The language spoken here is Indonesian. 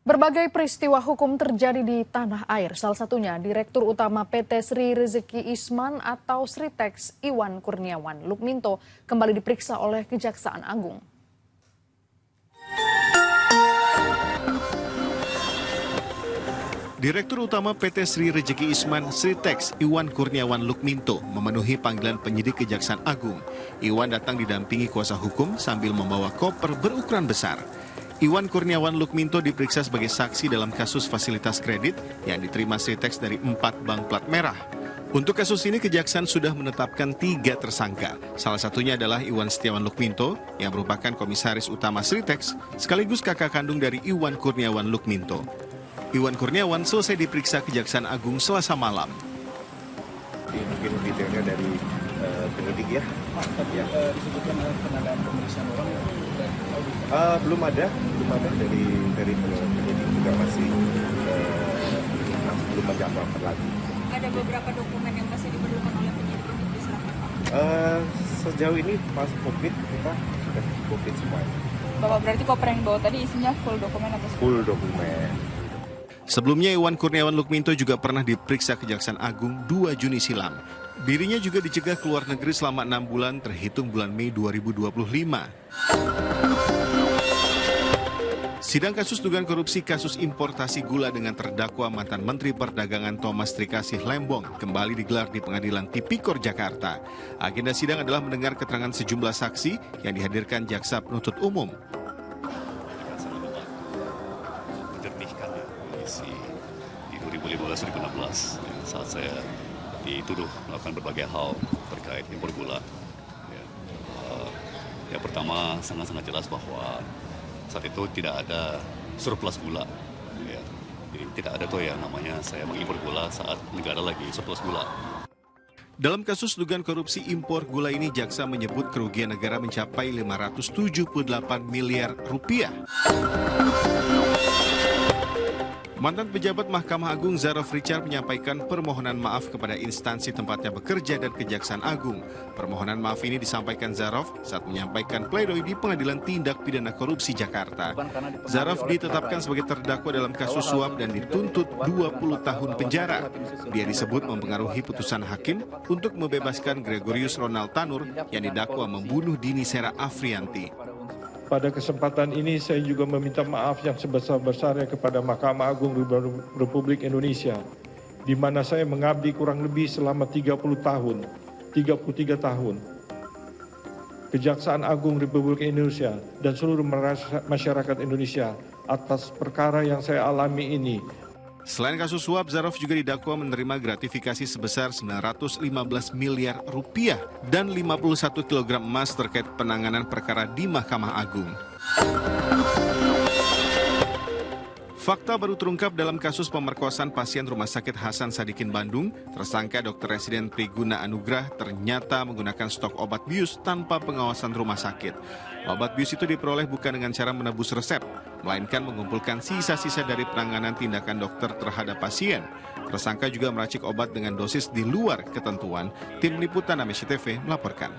Berbagai peristiwa hukum terjadi di tanah air, salah satunya Direktur Utama PT Sri Rezeki Isman atau Sritex Iwan Kurniawan Lukminto kembali diperiksa oleh Kejaksaan Agung. Direktur Utama PT Sri Rezeki Isman Sritex Iwan Kurniawan Lukminto memenuhi panggilan penyidik Kejaksaan Agung. Iwan datang didampingi kuasa hukum sambil membawa koper berukuran besar. Iwan Kurniawan Lukminto diperiksa sebagai saksi dalam kasus fasilitas kredit yang diterima Sritex dari 4 bank plat merah. Untuk kasus ini, Kejaksaan sudah menetapkan 3 tersangka. Salah satunya adalah Iwan Setiawan Lukminto yang merupakan komisaris utama Sritex sekaligus kakak kandung dari Iwan Kurniawan Lukminto. Iwan Kurniawan selesai diperiksa Kejaksaan Agung Selasa malam. Mungkin detailnya dari penyidik ya. Tapi yang disebutkan pengadaan pemeriksaan orang belum ada dari penyidik juga masih belum menjawab lagi. Ada beberapa dokumen yang masih diperlukan oleh penyidik untuk diserahkan, Pak? Sejauh ini pas COVID kita sudah COVID semua. Bapak berarti koper yang bawa tadi isinya full dokumen atau Full dokumen. Sebelumnya, Iwan Kurniawan Lukminto juga pernah diperiksa Kejaksaan Agung 2 Juni silam. Dirinya juga dicegah keluar negeri selama 6 bulan terhitung bulan Mei 2025. Sidang kasus dugaan korupsi kasus importasi gula dengan terdakwa mantan Menteri Perdagangan Thomas Trikasih Lembong kembali digelar di Pengadilan Tipikor Jakarta. Agenda sidang adalah mendengar keterangan sejumlah saksi yang dihadirkan jaksa penuntut umum. Menjernihkan kondisi di 2015-2016 saat saya dituduh melakukan berbagai hal terkait impor gula. Yang pertama sangat-sangat jelas bahwa saat itu tidak ada surplus gula. Jadi tidak ada tuh yang namanya saya mengimpor gula saat negara lagi surplus gula. Dalam kasus dugaan korupsi impor gula ini, jaksa menyebut kerugian negara mencapai 578 miliar rupiah. Mantan pejabat Mahkamah Agung Zarof Richard menyampaikan permohonan maaf kepada instansi tempatnya bekerja dan Kejaksaan Agung. Permohonan maaf ini disampaikan Zarof saat menyampaikan pledoi di Pengadilan Tindak Pidana Korupsi Jakarta. Zarof ditetapkan sebagai terdakwa dalam kasus suap dan dituntut 20 tahun penjara. Dia disebut mempengaruhi putusan hakim untuk membebaskan Gregorius Ronald Tanur yang didakwa membunuh Dini Sera Afrianti. Pada kesempatan ini saya juga meminta maaf yang sebesar-besarnya kepada Mahkamah Agung Republik Indonesia, di mana saya mengabdi kurang lebih selama 33 tahun. Kejaksaan Agung Republik Indonesia dan seluruh masyarakat Indonesia atas perkara yang saya alami ini. Selain kasus suap, Zarof juga didakwa menerima gratifikasi sebesar 915 miliar rupiah dan 51 kg emas terkait penanganan perkara di Mahkamah Agung. Fakta baru terungkap dalam kasus pemerkosaan pasien Rumah Sakit Hasan Sadikin Bandung. Tersangka Dr. Residen Priguna Anugrah ternyata menggunakan stok obat bius tanpa pengawasan rumah sakit. Obat bius itu diperoleh bukan dengan cara menebus resep, melainkan mengumpulkan sisa-sisa dari penanganan tindakan dokter terhadap pasien. Tersangka juga meracik obat dengan dosis di luar ketentuan. Tim Liputan Amnesty TV melaporkan.